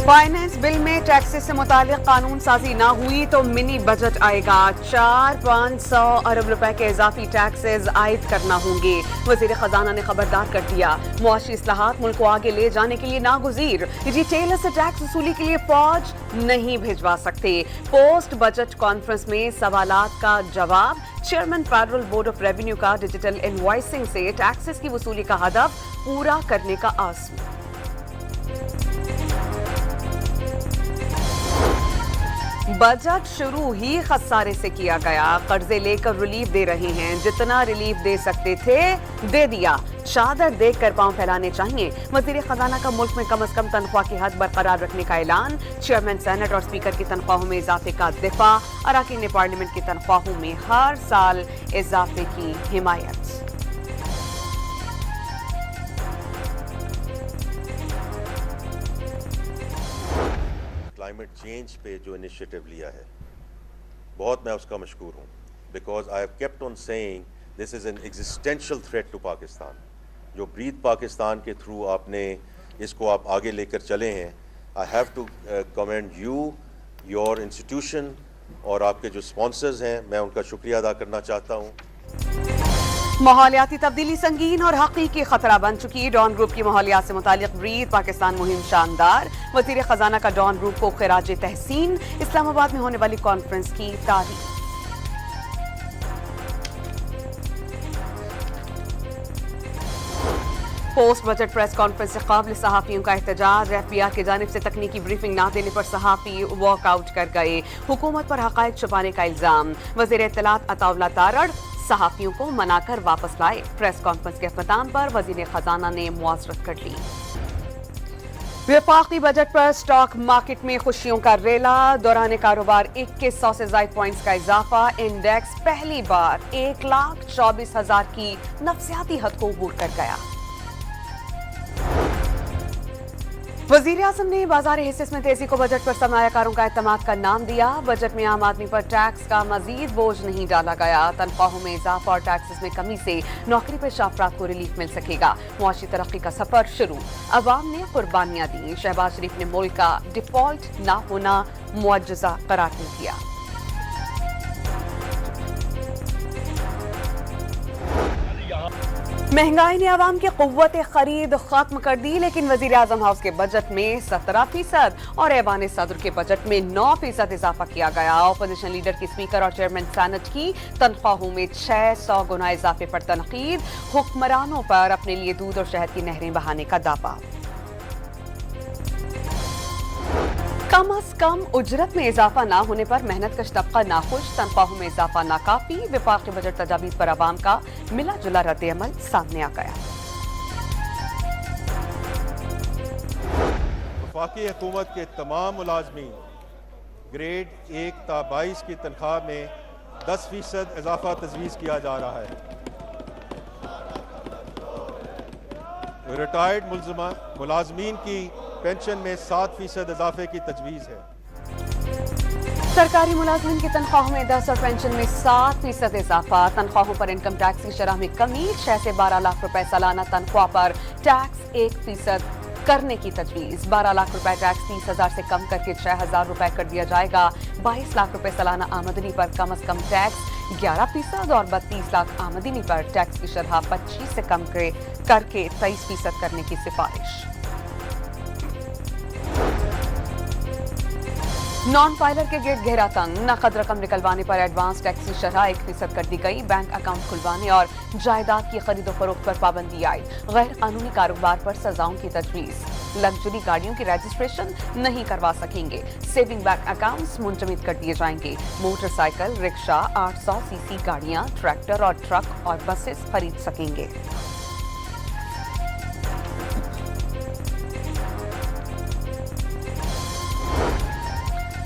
Finance bill में taxes से मुतालिक कानून साजी ना हुई तो मिनी बजट आएगा। 400-500 अरब रुपए के इजाफी टैक्सेस आयद करना होंगे। वजीर खजाना ने खबरदार कर दिया, मुआशी इस्लाहात मुल्क को आगे ले जाने के लिए नागुजीर। रिटेलर से टैक्स वसूली के लिए फौज नहीं भिजवा सकते। पोस्ट बजट कॉन्फ्रेंस में सवालात का जवाब। Chairman federal board of revenue का डिजिटल इनवॉइसिंग से टैक्सेस की वसूली का हदफ पूरा करने का आज़म। बजट शुरू ही खसारे से किया गया। कर्जे लेकर रिलीफ दे रहे हैं, जितना रिलीफ दे सकते थे दे दिया। चादर देखकर पांव फैलाने चाहिए। वजीर खजाना का मुल्क में कम अज कम तनख्वाह की हद बरकरार रखने का ऐलान। चेयरमैन सेनेट और स्पीकर की तनख्वाहों में इजाफे का दिफा। अरकान पार्लियामेंट की तनख्वाहों में हर साल इजाफे की हिमायत। क्लाइमेट चेंज पे जो इनिशिएटिव लिया है, बहुत मैं उसका मशकूर हूँ, because I have kept on saying this is an existential threat to Pakistan. जो ब्रीथ पाकिस्तान के थ्रू आपने इसको आप आगे लेकर चले हैं, I have to commend you, your institution और आपके जो स्पॉन्सर्स हैं, मैं उनका शुक्रिया अदा करना चाहता हूँ। माहौलियाती तब्दीली संगीन और हकीकी खतरा बन चुकी। डॉन ग्रुप की माहौलियात से मुतालिक ब्रीथ पाकिस्तान मुहिम शानदार। वजीर खजाना का डॉन ग्रुप को खिराज तहसीन। इस्लामाबाद में होने वाली कॉन्फ्रेंस की तारीख। पोस्ट बजट प्रेस कॉन्फ्रेंस से काबिल सहाफियों का एहतजाज। FBI की जानिब से तकनीकी ब्रीफिंग ना देने पर सहाफी वॉकआउट कर गए। हुकूमत पर हकायक छुपाने का इल्जाम। वजीर इत्तलात अताउल्लाह तारड़ सहाफियों को मनाकर वापस लाए। प्रेस कॉन्फ्रेंस के अख्ताम पर वजीर खजाना ने मुआसरत कर ली। वफाकी बजट पर स्टॉक मार्केट में खुशियों का रेला। दौरान कारोबार 2100 से ज़ायद पॉइंट्स का इजाफा। इंडेक्स पहली बार 1,24,000 की नफसियाती हद को अबूर कर गया। वज़ीर आज़म ने बाजार हिस्से में तेजी को बजट पर सरमायाकारों का एतमाद का नाम दिया। बजट में आम आदमी पर टैक्स का मजीद बोझ नहीं डाला गया। तनख्वाहों में इजाफा और टैक्सेस में कमी से नौकरी पेशा अफराद को रिलीफ मिल सकेगा। मुआशी तरक्की का सफर शुरू। अवाम ने कुर्बानियां दी। शहबाज शरीफ ने मुल्क का डिफॉल्ट ना होना मुअज्जज़ा करार दे दिया। महंगाई ने आवाम की कुव्वत खरीद खत्म कर दी, लेकिन वजीर आजम हाउस के बजट में 17% और ऐवान सदर के बजट में 9% इजाफा किया गया। अपोजिशन लीडर की स्पीकर और चेयरमैन सेनेट की तनख्वाहों में 600 गुना इजाफे पर तनकीद। हुक्मरानों पर अपने लिए दूध और शहद की नहरें बहाने का दावा। कम अज कम उजरत में इजाफा ना होने पर मेहनत कश तबका नाखुश। तनख्वाहों में इजाफा नाकाफी। विफाकी बजट तजावीज़ पर अवाम का मिला जुला रद्द अमल सामने आ गया। वफाकी हुकूमत के तमाम मुलाजमीन ग्रेड 1 ता 22 की तनख्वाह में 10% इजाफा तजवीज़ किया जा रहा है। रिटायर्ड मुलाजमीन की पेंशन में 7% इजाफे की तजवीज़ है। सरकारी मुलाजमीन की तनख्वाहों में 10 और पेंशन में 7% इजाफा। तनख्वाहों पर इनकम टैक्स की शरह में कमी। 6 से 12 लाख रुपए सालाना तनख्वाह पर टैक्स 1% करने की तजवीज़। 12 लाख रुपए टैक्स 30,000 से कम करके 6,000 रुपए कर दिया जाएगा। 22 लाख रुपए सालाना आमदनी पर कम अज कम टैक्स 11% और 32 लाख आमदनी पर टैक्स की शरह 25 से कम करके 23% करने की सिफारिश। नॉन फाइलर के गेट घेरा तंग। नकद रकम निकलवाने पर एडवांस टैक्स की शरह 1% कर दी गई। बैंक अकाउंट खुलवाने और जायदाद की खरीदो फरोख्त पर पाबंदी आई। गैर कानूनी कारोबार पर सजाओं की तजवीज़। लग्जरी गाड़ियों की रजिस्ट्रेशन नहीं करवा सकेंगे। सेविंग बैंक अकाउंट्स मुंजमद कर दिए जाएंगे। मोटरसाइकिल, रिक्शा, 800 सीसी गाड़ियां, ट्रैक्टर और ट्रक और बसेस खरीद सकेंगे।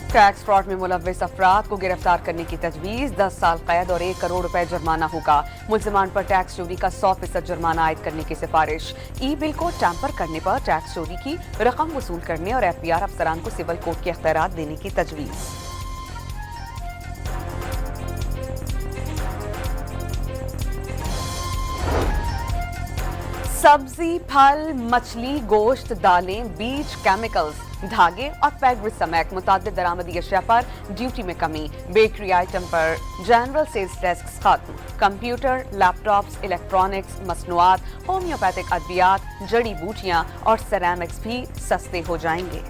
टैक्स फ्रॉड में मुलव्विस अफराद को गिरफ्तार करने की तजवीज़। 10 साल कैद और 1 करोड़ रुपए जुर्माना होगा। मुल्जिमान पर टैक्स चोरी का 100% जुर्माना आयद करने की सिफारिश। ई बिल को टैंपर करने पर टैक्स चोरी की रकम वसूल करने और FBI अफसरान को सिविल कोर्ट के इख्तियारात देने की तजवीज़। सब्जी, फल, मछली, गोश्त, दालें, बीज, केमिकल्स, धागे और फैब्रिक समेत मुताद्दिद दरामदी अशिया पर ड्यूटी में कमी। बेकरी आइटम पर जनरल सेल्स डेस्क खत्म। कंप्यूटर, लैपटॉप्स, इलेक्ट्रॉनिक्स, मसनूआत, होम्योपैथिक अद्वियात, जड़ी बूटियां और सेरेमिक्स भी सस्ते हो जाएंगे।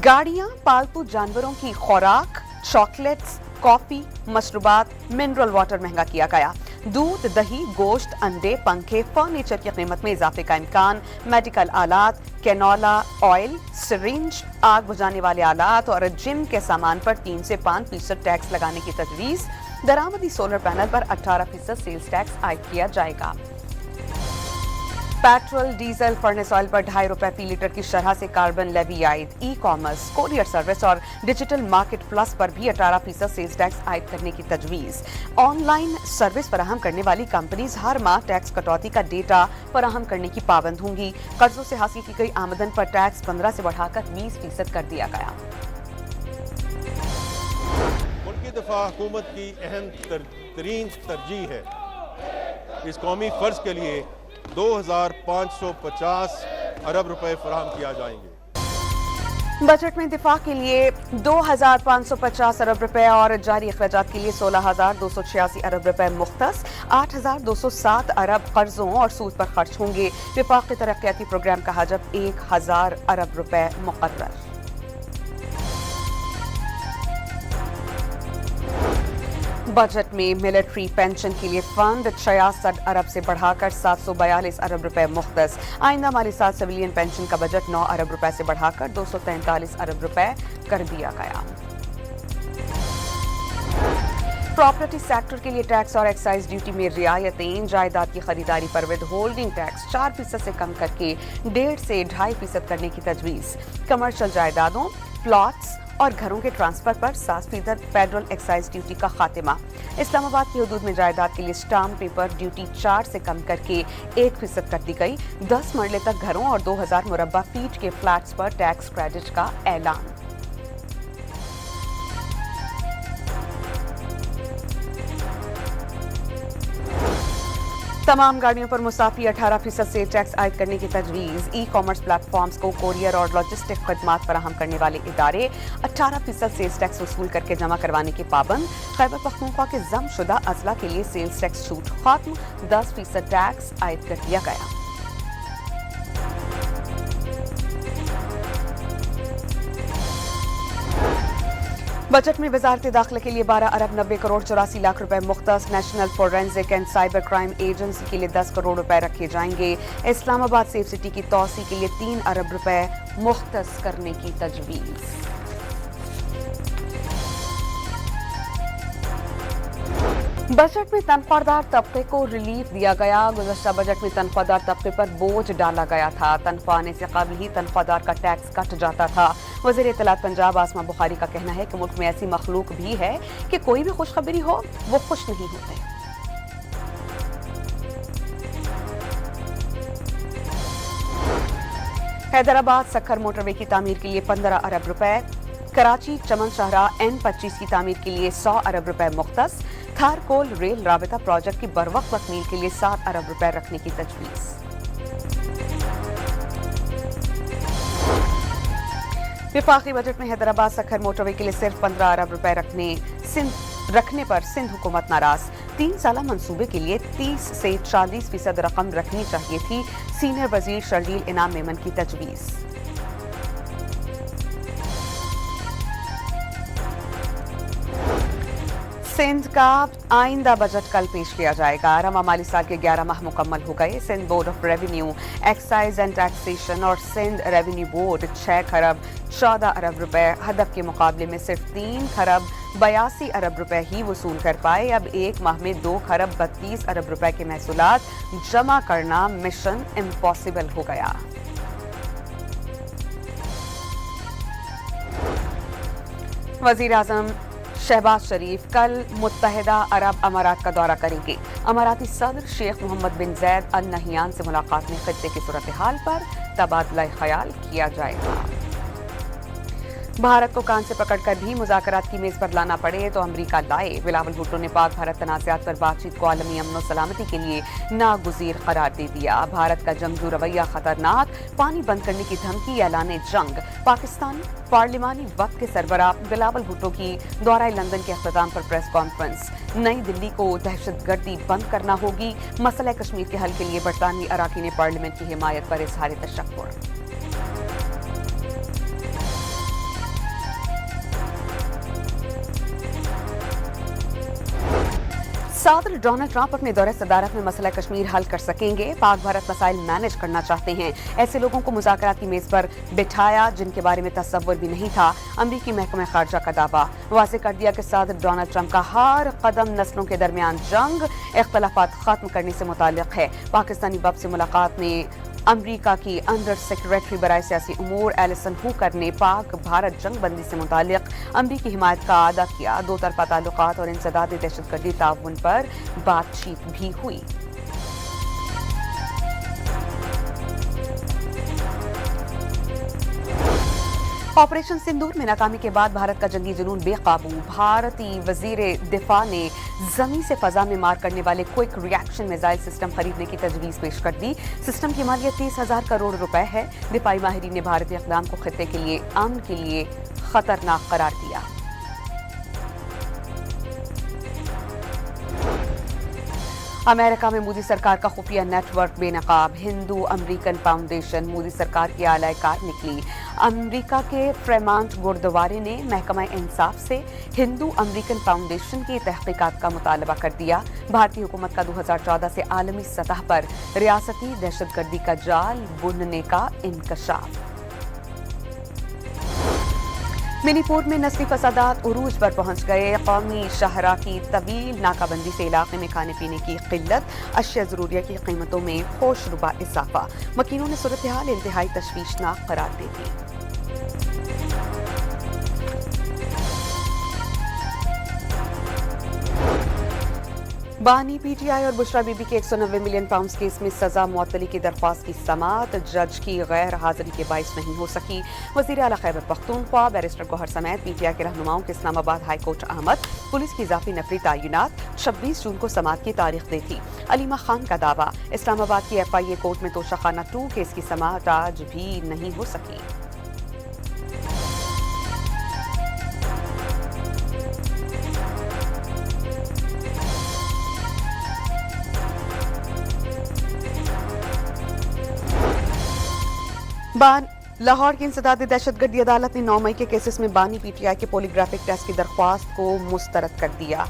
गाड़ियां, पालतू जानवरों की खुराक, चॉकलेट्स, कॉफी, मशरूबात, मिनरल वाटर महंगा किया गया। दूध, दही, गोश्त, अंडे, पंखे, फर्नीचर की कीमत में इजाफे का इम्कान। मेडिकल आलात, कैनोला ऑयल, सिरिंज, आग बुझाने वाले आलात और जिम के सामान पर 3 से 5% टैक्स लगाने की तजवीज। दरामदी सोलर पैनल पर 18% सेल्स टैक्स आयद किया जाएगा। पेट्रोल, डीजल, फर्नेस ऑयल पर ₹2.5 फी लीटर की शरह से कार्बन लेवी आयद। ई कॉमर्स, कोरियर सर्विस और डिजिटल मार्केट प्लस पर भी 18% सेल्स टैक्स आयद करने की तजवीज। ऑनलाइन सर्विस फराहम करने वाली कंपनीज हर माह टैक्स कटौती का डेटा फराहम करने की पाबंद होंगी। कर्जों से हासिल की गई आमदन पर टैक्स 15 से बढ़ाकर 20% कर दिया गया। मुल्की दफा हुकूमत की अहम तरीन तरजीह है। इस कौमी फर्ज के लिए 2,550 अरब रुपए फराहम किया जाएंगे। बजट में दिफा के लिए 2,550 अरब रुपए और जारी अखराजात के लिए 16,286 अरब रुपए मुख्तस। 8,207 अरब कर्जों और सूद पर खर्च होंगे। विफाकी तरक्याती प्रोग्राम का हजम 1,000 अरब रुपए मुकर्रर। बजट में मिलिट्री पेंशन के लिए फंड 66 अरब से बढ़ाकर 742 अरब रुपए मुख्तस। आइंदा माली साल सिविलियन पेंशन का बजट 9 अरब रुपए से बढ़ाकर 243 अरब रुपए कर दिया गया। प्रॉपर्टी सेक्टर के लिए टैक्स और एक्साइज ड्यूटी में रियायतें। जायदाद की खरीदारी पर विद होल्डिंग टैक्स 4% से कम करके 1.5 से 2.5% करने की तजवीज। कमर्शियल जायदादों, प्लॉट्स और घरों के ट्रांसफर पर 7% फेडरल एक्साइज ड्यूटी का खात्मा। इस्लामाबाद की हदूद में जायदाद के लिए स्टाम्प पेपर ड्यूटी 4 से कम करके 1% कर दी गई। 10 मरले तक घरों और 2,000 मुरब्बा फीट के फ्लैट्स पर टैक्स क्रेडिट का ऐलान। तमाम गाड़ियों पर मुसाफी 18% से टैक्स आयद करने की तजवीज। ई कॉमर्स प्लेटफॉर्म्स को कोरियर और लॉजिस्टिक खदमात फराहम करने वाले इदारे 18% सेल्स टैक्स वसूल करके जमा करवाने के पाबंद। खैबर पख्तूनख्वा के जमशुदा अजला के लिए सेल्स टैक्स छूट खत्म। 10% टैक्स आयद कर दिया गया। बजट में वजारत दाखिला के लिए 12 अरब 90 करोड़ 84 लाख रुपए मुख्तस। National forensic and cyber crime agency के लिए 10 करोड़ रुपए रखे जाएंगे। इस्लामाबाद सेफ सिटी की तौसी के लिए 3 अरब रुपए मुख्तस करने की तजवीज। बजट में तनख्वाहदार तबके को रिलीफ दिया गया। गुज़श्ता बजट में तनख्वाहदार तबके पर बोझ डाला गया था। तनख्वाह आने से कबल ही तनख्वाहदार का टैक्स कट जाता था। वज़ीर इत्तलात पंजाब आसमा बुखारी का कहना है कि मुल्क में ऐसी मखलूक भी है कि कोई भी खुशखबरी हो वो खुश नहीं होते। हैदराबाद सक्खर मोटरवे की तामीर के लिए 15 अरब रुपए। कराची चमन शाहरा N25 की तामीर के लिए 100 अरब रुपए मुख्तस। खारकोल रेल राबिता प्रोजेक्ट की बरवक्त तकमील के लिए 7 अरब रुपए रखने की तजवीज। विफाकी बजट में हैदराबाद सक्खर मोटरवे के लिए सिर्फ 15 अरब रुपए रखने पर सिंध हुकूमत नाराज। 3 साला मंसूबे के लिए 30 से 40% रकम रखनी चाहिए थी। सीनियर वजीर शर्जील इनाम मेमन की तजवीज। सिंध का आइंदा बजट कल पेश किया जाएगा। रवा माली साल के 11 माह मुकम्मल हो गए। Sindh board of revenue, excise and taxation और सिंध रेवेन्यू बोर्ड 6 खरब 14 अरब रुपए हदफ के मुकाबले में सिर्फ 3 खरब 82 अरब रुपए ही वसूल कर पाए। अब एक माह में 2 खरब 32 अरब रुपए के महसूलात जमा करना मिशन इम्पॉसिबल हो गया। वजीर आजम शहबाज शरीफ कल मुत्तहिदा अरब अमारात का दौरा करेंगे। अमाराती सदर शेख मोहम्मद बिन जैद अल नहियान से मुलाकात में खित्ते की सूरत हाल पर तबादला ख्याल किया जाएगा। भारत को कान से पकड़कर भी मुज़ाकरात की मेज पर लाना पड़े तो अमरीका लाए। बिलावल भुट्टो ने पाक भारत तनाज़ात पर बातचीत को आलमी अमन और सलामती के लिए नागुज़ीर करार दे दिया। भारत का जंगजू रवैया खतरनाक, पानी बंद करने की धमकी, ऐलाने जंग। पाकिस्तान पार्लिमानी वक्त के सरबराह बिलावल भुट्टो की दौरा लंदन के अख्ताम पर प्रेस कॉन्फ्रेंस। नई दिल्ली को दहशतगर्दी बंद करना होगी। मसला कश्मीर के हल के लिए बरतानवी अराकीन पार्लियामेंट की हिमायत पर इज़हार तशक्कुर। सदर डोनाल्ड ट्रंप अपने दौरे सदारत में मसला कश्मीर हल कर सकेंगे। पाक भारत मसाइल मैनेज करना चाहते हैं। ऐसे लोगों को मुज़ाकरात की मेज पर बिठाया जिनके बारे में तसव्वुर भी नहीं था। अमरीकी महकमा खारजा का दावा। वाज़ेह कर दिया कि सदर डोनाल्ड ट्रंप का हर कदम नस्लों के दरमियान जंग, इख्तलाफात खत्म करने से मुताल्लिक है। पाकिस्तानी वफ़द से मुलाकात में अमरीका की अंडर सेक्रेटरी बराए सियासी उमूर एलिसन हुकर ने पाक भारत जंग बंदी से मुताल्लिक अमरीकी हिमायत का अदा किया। दो तरफा ताल्लुकात और इंसदाद दहशतगर्दी ताउन पर बातचीत भी हुई। ऑपरेशन सिंदूर में नाकामी के बाद भारत का जंगी जुनून बेकाबू। भारतीय वजीर दिफा ने जमीन से फजा में मार करने वाले क्विक रिएक्शन मिसाइल सिस्टम खरीदने की तजवीज पेश कर दी। सिस्टम की मालियत 30,000 करोड़ रुपए है। दिफाई माहिरीन ने भारतीय इक़दाम को खित्ते के लिए अमन के लिए खतरनाक करार दिया। अमेरिका में मोदी सरकार का खुफिया नेटवर्क बेनकाब। हिंदू अमेरिकन फाउंडेशन मोदी सरकार की आला कार निकली। अमेरिका के फ्रेमांट गुरुद्वारे ने महकमा इंसाफ से हिंदू अमेरिकन फाउंडेशन की तहकीकात का मुतालबा कर दिया। भारतीय हुकूमत का 2014 से आलमी सतह पर रियासती दहशतगर्दी का जाल बुनने का इंकशाफ। मणिपुर में नस्ली फसादात उरूज पर पहुंच गए। कौमी शाहरा की तवील नाकाबंदी से इलाके में खाने पीने की किल्लत, अशिया ज़रूरिया की कीमतों में होशरुबा इजाफा। वकीलों ने सूरत हाल इंतहाई तशवीशनाक करार दे दी। बानी पीटीआई और बुशरा बीबी के 190 मिलियन पाउंड केस में सजा मुअत्तली की दरख्वास्त की समाअत जज की गैर हाजिरी के बाइस नहीं हो सकी। वज़ीर आला खैबर पख्तूनख्वा बैरिस्टर गौहर समेत पीटीआई के रहनुमाओं के इस्लामाबाद हाई कोर्ट आमद। पुलिस की इजाफी नफरी तैनात 26 जून को समाअत की तारीख दी थी। अलीमा खान का दावा, इस्लामाबाद की FIA कोर्ट में तोशाखाना 2 केस की समाअत आज भी नहीं हो सकी। लाहौर की इंसदादी दहशतगर्दी अदालत ने 9 मई के केसेस में बानी पीटीआई के पॉलीग्राफिक टेस्ट की दरख्वास्त को मुस्तरद कर दिया।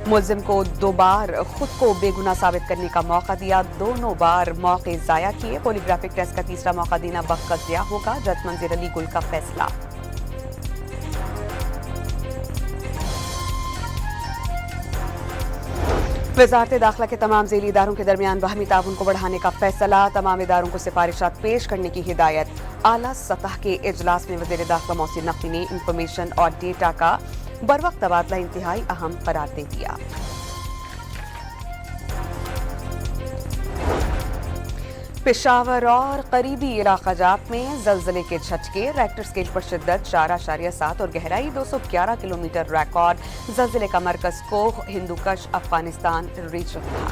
मुल्जिम को 2 बार खुद को बेगुनाह साबित करने का मौका दिया। दोनों बार मौके जाया किए। पॉलीग्राफिक टेस्ट का तीसरा मौका देना वक्त का ज़िया होगा। जज मंजीर अली गुल का फैसला। वज़ारत दाखिला के तमाम ज़ेली इदारों के दरमियान बाहमी ताउन को बढ़ाने का फैसला। तमाम इदारों को सिफारिशात पेश करने की हिदायत। आला सतह के इजलास में वज़ीर दाखिला मोहसिन नकवी ने इंफॉर्मेशन और डेटा का बरवक्त तबादला इंतहाई अहम करार दे दिया। पेशावर और करीबी इलाका जात में ज़लज़ले के झटके। रेक्टर स्केल पर शिद्दत 4.7 और गहराई 211 किलोमीटर रिकॉर्ड। ज़लज़ले का मरकज़ कोह हिंदूकश अफगानिस्तान रीजन था।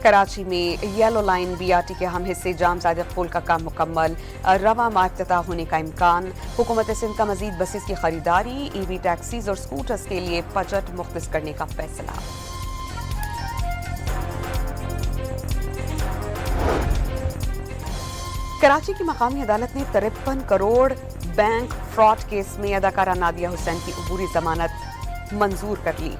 कराची में येलो लाइन BRT के अहम हिस्से जाम सादिक पुल का काम मुकम्मल। रवा माह इफ्तिताह होने का इम्कान। हुकूमत सिंध का मजीद बसेस की खरीदारी, EV टैक्सीज और स्कूटर्स के लिए बजट मुख्तस करने का फैसला। कराची की मकामी अदालत ने 53 करोड़ बैंक फ्रॉड केस में अदाकारा नादिया हुसैन की अबूरी जमानत मंजूर कर ली।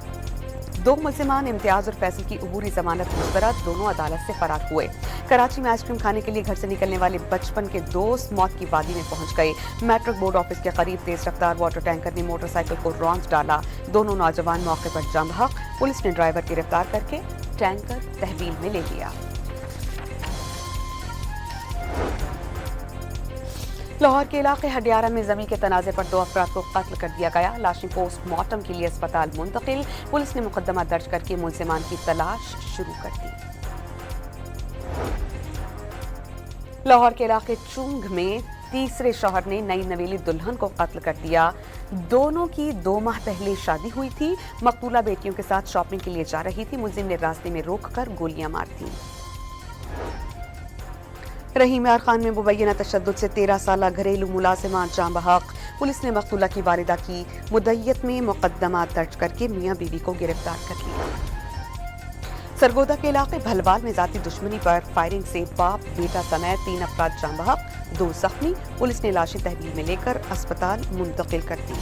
2 मुल्जिमान इम्तियाज और फैसल की अबूरी जमानत मुस्तरद, दोनों अदालत से फरार हुए। कराची में आइसक्रीम खाने के लिए घर से निकलने वाले बचपन के दोस्त मौत की वादी में पहुंच गए। मैट्रिक बोर्ड ऑफिस के करीब तेज रफ्तार वाटर टैंकर ने मोटरसाइकिल को रौंद डाला। दोनों नौजवान मौके पर जम हक। पुलिस ने ड्राइवर गिरफ्तार करके टैंकर तहवील में ले लिया। लाहौर के इलाके हडियारा में जमीन के तनाज़े पर 2 अफराद को कत्ल कर दिया गया। लाशें पोस्टमार्टम के लिए अस्पताल मुंतकिल। पुलिस ने मुकदमा दर्ज करके मुल्जिमान की तलाश शुरू कर दी। लाहौर के इलाके चुंग में तीसरे शौहर ने नई नवेली दुल्हन को कत्ल कर दिया। दोनों की 2 माह पहले शादी हुई थी। मकतूला बेटियों के साथ शॉपिंग के लिए जा रही थी। मुलजिम ने रास्ते में रोककर गोलियां मार दी। रहीम यार खान में मुबैना तशद्दुद से 13 साला घरेलू मुलाजिमा जाम बहक। पुलिस ने मकतूला की वालिदा की मुद्दयत में मुकदमा दर्ज करके मियां बीवी को गिरफ्तार कर लिया। सरगोदा के इलाके भलवाल में जाती दुश्मनी पर फायरिंग से बाप बेटा समेत 3 अफराद जाम बहक, 2 जख्मी। पुलिस ने लाशें तहवील में लेकर अस्पताल मुंतकिल कर दी।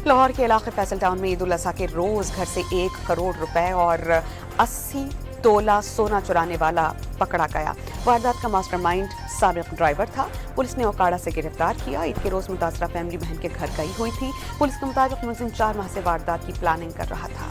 लाहौर के इलाके फैसल टाउन में ईद उल अजहा के रोज घर से 1 करोड़ रुपए और 80 तोला सोना चुराने वाला पकड़ा गया। वारदात का मास्टरमाइंड साबिक ड्राइवर था। पुलिस ने ओकाड़ा से गिरफ्तार किया। ईद के रोज मुतासरा फैमिली बहन के घर गई हुई थी। पुलिस के मुताबिक मुलजिम 4 माह से वारदात की प्लानिंग कर रहा था।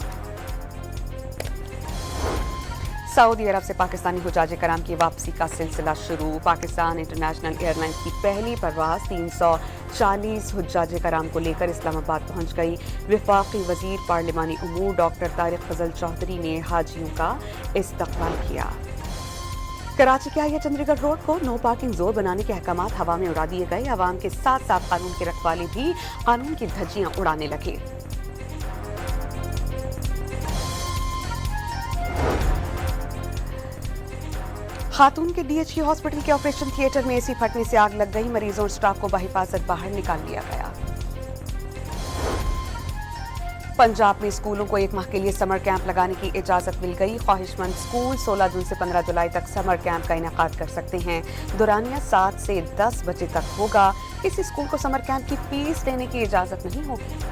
सऊदी अरब से पाकिस्तानी हुज्जाज कराम की वापसी का सिलसिला शुरू। पाकिस्तान इंटरनेशनल एयरलाइंस की पहली परवाज 340 हुज्जाज कराम को लेकर इस्लामाबाद पहुंच गई। वफाकी वजीर पार्लिमानी उमूर डॉक्टर तारिक फजल चौधरी ने हाजियों का इस्तकबाल किया। कराची के आइया चंडीगढ़ रोड को नो पार्किंग जोन बनाने के अहकामात हवा में उड़ा दिए गए। अवाम के साथ साथ कानून के रखवाले भी कानून की धज्जियां उड़ाने लगे। खातून के डीएचई हॉस्पिटल के ऑपरेशन थिएटर में एसी फटने से आग लग गई। मरीजों और स्टाफ को बहिफाजत बाहर निकाल लिया गया। पंजाब में स्कूलों को 1 माह के लिए समर कैंप लगाने की इजाजत मिल गई। ख्वाहिशमंद स्कूल 16 जून से 15 जुलाई तक समर कैंप का इनेकाद कर सकते हैं। दौरानिया 7 से 10 बजे तक होगा। किसी स्कूल को समर कैंप की फीस देने की इजाजत नहीं होगी।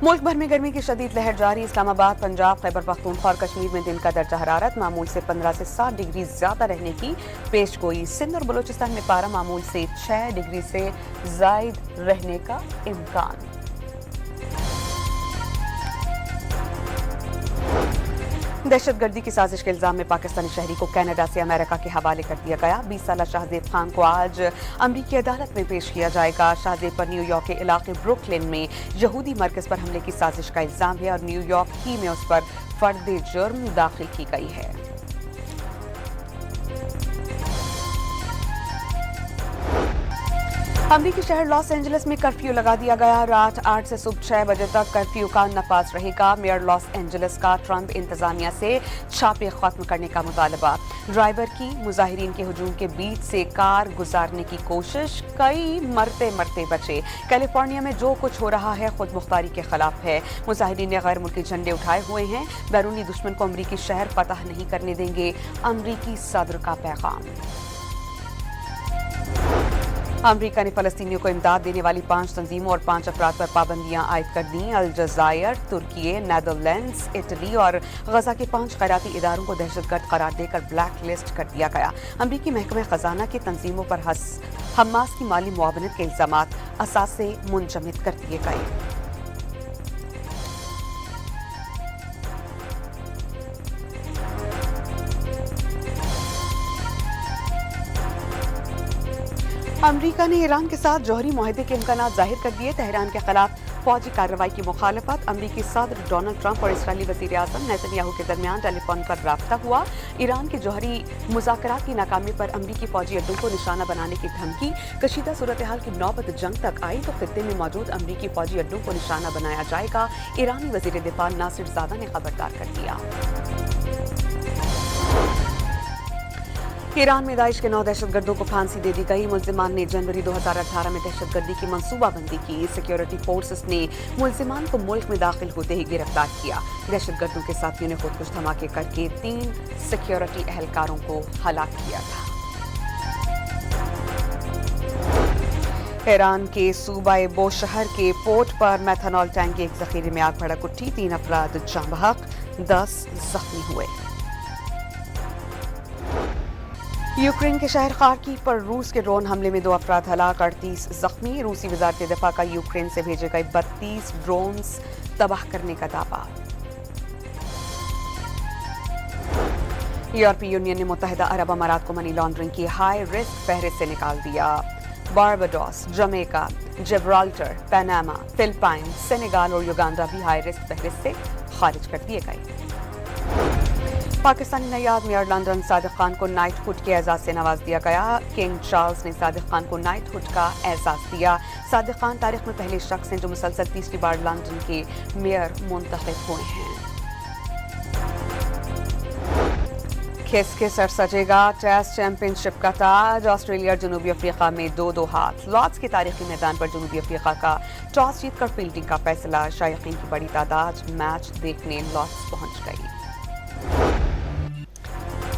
मुल्क भर में गर्मी की शदीद लहर जारी। इस्लामाबाद, पंजाब, खैबर पख्तूनख्वा और कश्मीर में दिन का दर्जा हरारत मामूल से 15 से 7 डिग्री ज्यादा रहने की पेशगोई। सिंध और बलूचिस्तान में पारा मामूल से 6 डिग्री से जायद रहने का इम्कान। दहशतगर्दी की साजिश के इल्जाम में पाकिस्तानी शहरी को कनाडा से अमेरिका के हवाले कर दिया गया। 20 साला शाहजेब खान को आज अमरीकी अदालत में पेश किया जाएगा। शाहजेब पर न्यूयॉर्क के इलाके ब्रुकलिन में यहूदी मरकज पर हमले की साजिश का इल्जाम है और न्यूयॉर्क ही में उस पर फर्द जुर्म दाखिल की गई है। अमरीकी शहर लॉस एंजलिस में कर्फ्यू लगा दिया गया। रात 8 से सुबह 6 बजे तक कर्फ्यू का नफाज रहेगा। मेयर लॉस एंजलिस का ट्रंप इंतजामिया से छापे खत्म करने का मुतालबा। ड्राइवर की मुजाहिरीन के हुजूम के बीच से कार गुजारने की कोशिश, कई मरते मरते बचे। कैलिफोर्निया में जो कुछ हो रहा है खुद मुख्तारी के खिलाफ है। मुजाहिरीन ने गैर मुल्की झंडे उठाए हुए हैं। बैरूनी दुश्मन को अमरीकी शहर फतह नहीं करने देंगे, अमरीकी सदर का पैगाम। अमरीका ने फलस्तीनियों को इमदाद देने वाली 5 तंजीमों और 5 अफराद पर पाबंदियां आयद कर दी। अल जज़ायर, तुर्की, नेदरलैंड्स, इटली और गजा के 5 खैराती इदारों को दहशतगर्द करार देकर ब्लैक लिस्ट कर दिया गया। अमरीकी महकमे खजाना की तंजीमों पर हमास की माली मुआवनत के इल्जामात असासे मुंजमद कर दिए गए। अमरीका ने ईरान के साथ जौहरी मुआहदे के इम्कानात जाहिर कर दिए। तेहरान के खिलाफ फौजी कार्रवाई की मुखालफत। अमरीकी सदर डोनाल्ड ट्रंप और इसराइली वजीर आजम नेतन्याहू के दरमियान टेलीफोन पर राब्ता हुआ। ईरान के जौहरी मुज़ाकरात की नाकामी पर अमरीकी फौजी अड्डों को निशाना बनाने की धमकी। कशीदा सूरत हाल की नौबत जंग तक आई तो खित्ते में मौजूद अमरीकी फौजी अड्डों को निशाना बनाया जाएगा। ईरानी वजीर दिफा नासिर ज़ादा ने खबरदार कर दिया। ईरान में दाइश के 9 दहशतगर्दों को फांसी दे दी गई। मुल्जिमान ने जनवरी 2018 में दहशतगर्दी की मंसूबाबंदी की। सिक्योरिटी फोर्सेस ने मुल्जिमान को मुल्क में दाखिल होते ही गिरफ्तार किया। दहशतगर्दों के साथियों ने खुदकुश धमाके करके 3 सिक्योरिटी एहलकारों को हलाक किया था। ईरान के सूबाए बोशहर के पोर्ट पर मेथनॉल टैंक के एक जखीरे में आग भड़क उठी। 3 अफराद जाँ बहक, 10 जख्मी हुए। यूक्रेन के शहर खार्किव पर रूस के ड्रोन हमले में 2 अफराद हलाक, 38 जख्मी। रूसी वजारत दिफा का यूक्रेन से भेजे गए 32 ड्रोन्स तबाह करने का दावा। यूरोपीय यूनियन ने मुत्तहिदा अरब अमारात को मनी लॉन्ड्रिंग की हाई रिस्क फहरिस्त से निकाल दिया। Barbados, Jamaica, Gibraltar, Panama, Philippines, Senegal اور یوگانڈا بھی ہائی رسک فہرست سے خارج کر دیے گئے۔ پاکستانی نیاد میئر لندن صادق خان کو نائٹ ہوڈ کے اعزاز سے نواز دیا گیا۔ کنگ چارلز نے صادق خان کو نائٹ ہوڈ کا اعزاز دیا۔ صادق خان تاریخ میں پہلے شخص ہیں جو مسلسل تیسری بار لندن کے میئر منتخب ہوئے ہیں۔ کھس کے سر سجے گا ٹیسٹ چیمپئن شپ کا تاج، آسٹریلیا جنوبی افریقہ میں 2-2 ہاتھ۔ لارڈز کے تاریخی میدان پر جنوبی افریقہ کا ٹاس جیت کر فیلڈنگ کا فیصلہ، شائقین کی بڑی تعداد میچ دیکھنے لارڈز پہنچ گئی۔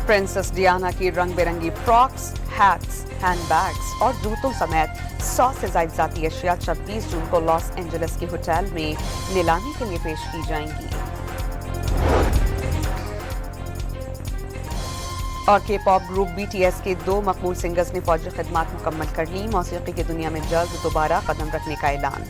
پرنسس ڈیانا کی رنگ برنگی فراکس، ہیٹس، ہینڈ بیگز اور جوتوں سمیت 100 سے زائد ذاتی اشیاء 26 جون کو لاس اینجلس کے ہوٹل میں نیلامی کے لیے پیش کی جائیں گی۔ اور کے پاپ گروپ BTS کے 2 مقبول سنگرز نے فوجی خدمات مکمل کر لی، موسیقی کی دنیا میں جلد دوبارہ قدم رکھنے کا اعلان۔